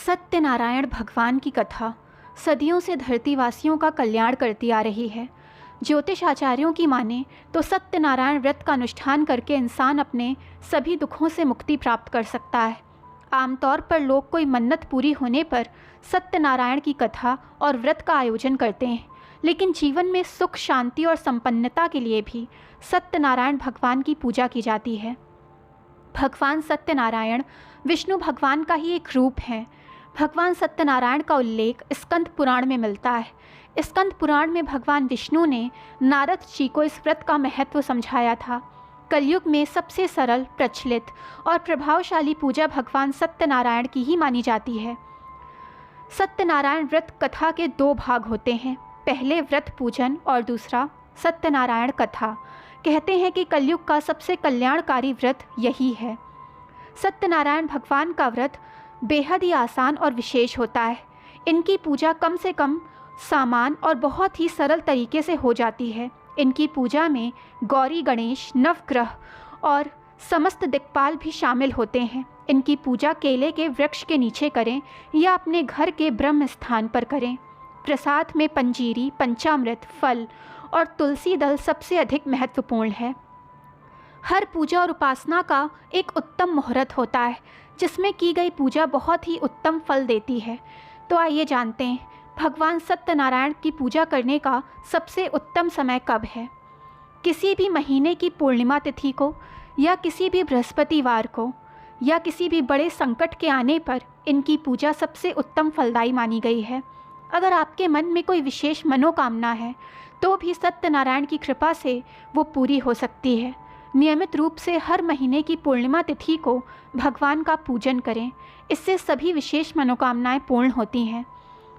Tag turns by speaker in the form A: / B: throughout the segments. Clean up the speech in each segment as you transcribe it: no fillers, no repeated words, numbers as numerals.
A: सत्यनारायण भगवान की कथा सदियों से धरतीवासियों का कल्याण करती आ रही है। ज्योतिष आचार्यों की माने तो सत्यनारायण व्रत का अनुष्ठान करके इंसान अपने सभी दुखों से मुक्ति प्राप्त कर सकता है। आमतौर पर लोग कोई मन्नत पूरी होने पर सत्यनारायण की कथा और व्रत का आयोजन करते हैं, लेकिन जीवन में सुख, शांति और संपन्नता के लिए भी सत्यनारायण भगवान की पूजा की जाती है। भगवान सत्यनारायण विष्णु भगवान का ही एक रूप है। भगवान सत्यनारायण का उल्लेख स्कंद पुराण में मिलता है। स्कंद पुराण में भगवान विष्णु ने नारद जी को इस व्रत का महत्व समझाया था। कलयुग में सबसे सरल, प्रचलित और प्रभावशाली पूजा भगवान सत्यनारायण की ही मानी जाती है। सत्यनारायण व्रत कथा के दो भाग होते हैं, पहले व्रत पूजन और दूसरा सत्यनारायण कथा। कहते हैं कि कलयुग का सबसे कल्याणकारी व्रत यही है। सत्यनारायण भगवान का व्रत बेहद ही आसान और विशेष होता है। इनकी पूजा कम से कम सामान और बहुत ही सरल तरीके से हो जाती है। इनकी पूजा में गौरी, गणेश, नवग्रह और समस्त दिक्पाल भी शामिल होते हैं। इनकी पूजा केले के वृक्ष के नीचे करें या अपने घर के ब्रह्म स्थान पर करें। प्रसाद में पंजीरी, पंचामृत, फल और तुलसी दल सबसे अधिक महत्वपूर्ण है। हर पूजा और उपासना का एक उत्तम मुहूर्त होता है जिसमें की गई पूजा बहुत ही उत्तम फल देती है। तो आइए जानते हैं भगवान सत्यनारायण की पूजा करने का सबसे उत्तम समय कब है। किसी भी महीने की पूर्णिमा तिथि को या किसी भी बृहस्पतिवार को या किसी भी बड़े संकट के आने पर इनकी पूजा सबसे उत्तम फलदायी मानी गई है। अगर आपके मन में कोई विशेष मनोकामना है तो भी सत्यनारायण की कृपा से वो पूरी हो सकती है। नियमित रूप से हर महीने की पूर्णिमा तिथि को भगवान का पूजन करें, इससे सभी विशेष मनोकामनाएं पूर्ण होती हैं।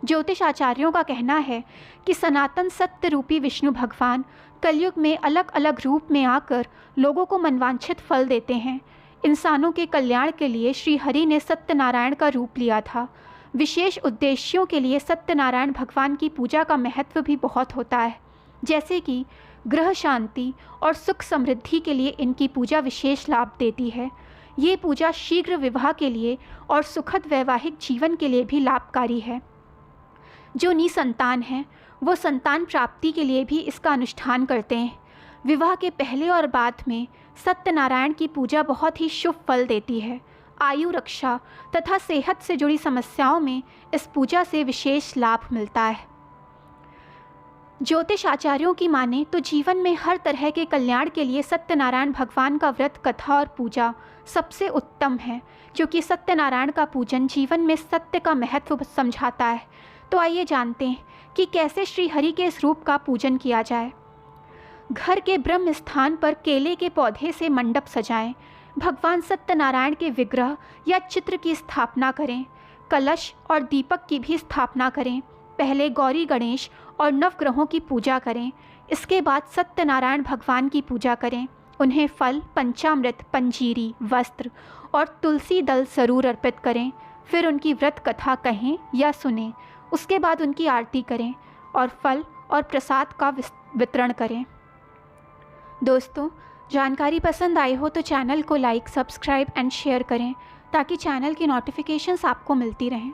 A: ज्योतिष आचार्यों का कहना है कि सनातन सत्य रूपी विष्णु भगवान कलयुग में अलग अलग रूप में आकर लोगों को मनवांछित फल देते हैं। इंसानों के कल्याण के लिए श्री हरि ने सत्यनारायण का रूप लिया था। विशेष उद्देश्यों के लिए सत्यनारायण भगवान की पूजा का महत्व भी बहुत होता है, जैसे कि ग्रह शांति और सुख समृद्धि के लिए इनकी पूजा विशेष लाभ देती है। ये पूजा शीघ्र विवाह के लिए और सुखद वैवाहिक जीवन के लिए भी लाभकारी है। जो निसंतान हैं वो संतान प्राप्ति के लिए भी इसका अनुष्ठान करते हैं। विवाह के पहले और बाद में सत्यनारायण की पूजा बहुत ही शुभ फल देती है। आयु, रक्षा तथा सेहत से जुड़ी समस्याओं में इस पूजा से विशेष लाभ मिलता है। ज्योतिष आचार्यों की माने तो जीवन में हर तरह के कल्याण के लिए सत्यनारायण भगवान का व्रत, कथा और पूजा सबसे उत्तम है, क्योंकि सत्यनारायण का पूजन जीवन में सत्य का महत्व समझाता है। तो आइए जानते हैं कि कैसे श्री हरि के इस रूप का पूजन किया जाए। घर के ब्रह्म स्थान पर केले के पौधे से मंडप सजाएं। भगवान सत्यनारायण के विग्रह या चित्र की स्थापना करें। कलश और दीपक की भी स्थापना करें। पहले गौरी, गणेश और नवग्रहों की पूजा करें। इसके बाद सत्यनारायण भगवान की पूजा करें। उन्हें फल, पंचामृत, पंजीरी, वस्त्र और तुलसी दल ज़रूर अर्पित करें। फिर उनकी व्रत कथा कहें या सुनें। उसके बाद उनकी आरती करें और फल और प्रसाद का वितरण करें। दोस्तों, जानकारी पसंद आई हो तो चैनल को लाइक, सब्सक्राइब एंड शेयर करें ताकि चैनल की नोटिफिकेशंस आपको मिलती रहें।